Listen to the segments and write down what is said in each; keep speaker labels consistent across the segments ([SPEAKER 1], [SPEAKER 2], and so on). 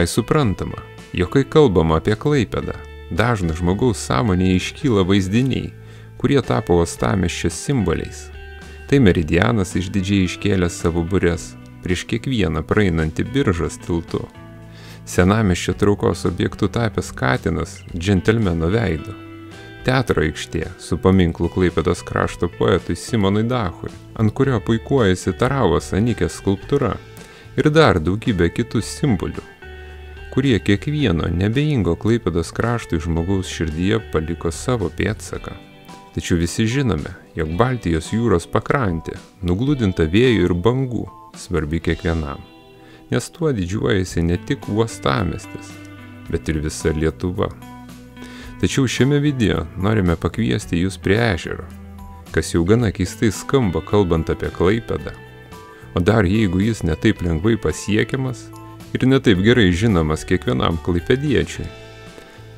[SPEAKER 1] Visai suprantama, jog kai kalbama apie Klaipėdą, dažnas žmogaus sąmonėje iškyla vaizdiniai, kurie tapo uostamiesčio simboliais. Tai Meridianas išdidžiai iškėlęs savo bures prieš kiekvieną praeinantį Biržos tiltu. Senamiesčio traukos objektų tapęs katinas džentelmeno veidu. Teatro aikštė su paminklu Klaipėdos krašto poetui Simonui Dachui, ant kurio puikuojasi Taravos Anikės skulptūra ir dar daugybė kitų simbolių, kurie kiekvieno nebeingo Klaipėdos kraštui žmogaus širdyje paliko savo pėdsaką. Tačiau visi žinome, jog Baltijos jūros pakrantė, nugludinta vėjų ir bangų, svarbi kiekvienam, nes tuo didžiuojasi ne tik uostamiestis, bet ir visa Lietuva. Tačiau šiame video norime pakviesti jūs prie ežero, kas jau gana keistai skamba kalbant apie Klaipėdą, o dar jeigu jis netaip lengvai pasiekiamas ir netaip gerai žinomas kiekvienam klaipėdiečiui,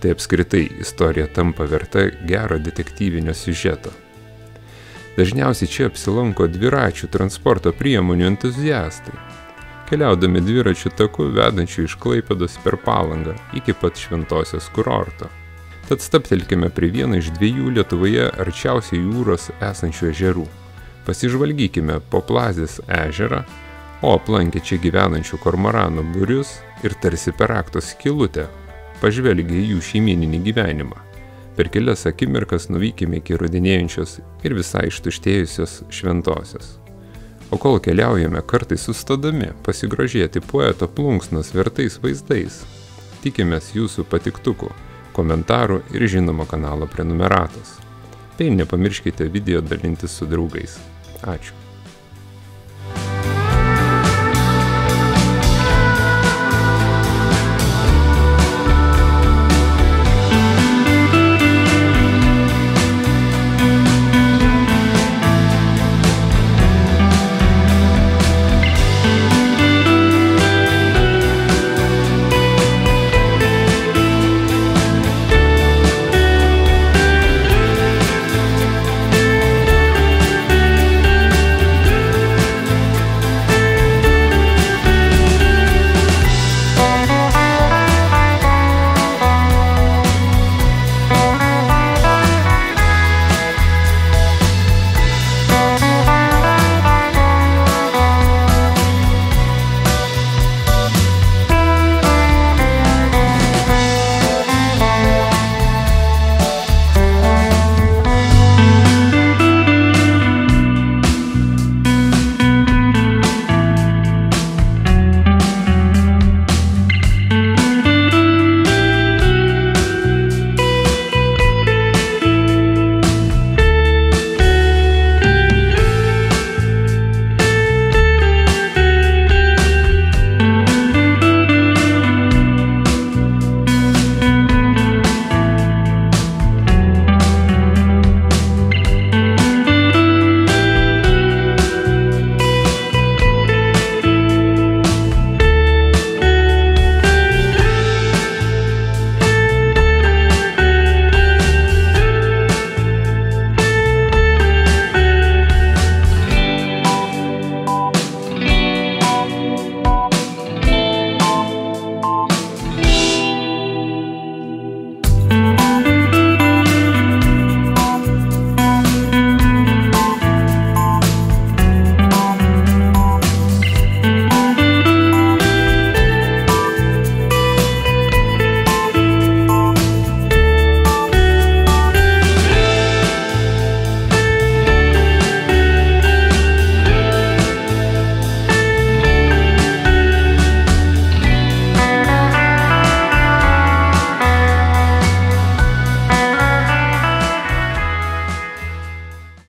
[SPEAKER 1] tai apskritai istorija tampa verta gero detektyvinio siužeto. Dažniausiai čia apsilanko dviračių transporto priemonių entuziastai, keliaudami dviračių taku vedančių iš Klaipėdos per Palangą iki pat Šventosios kurorto. Tad stabtelkime prie vieno iš dviejų Lietuvoje arčiausiai jūros esančių ežerų. Pasižvalgykime po Plazės ežerą, o aplankę čia gyvenančių kormoranų būrius ir tarsi per rakto skylutę pažvelgia į jų šeimyninį gyvenimą. Per kelias akimirkas nuvykime iki rudenėjančios ir visai ištuštėjusios Šventosios. O kol keliaujame kartais sustodami pasigrožėti poeto plunksnos vertais vaizdais, tikimės jūsų patiktukų, komentarų ir žinoma kanalo prenumeratos. Tai nepamirškite video dalintis su draugais. Ačiū.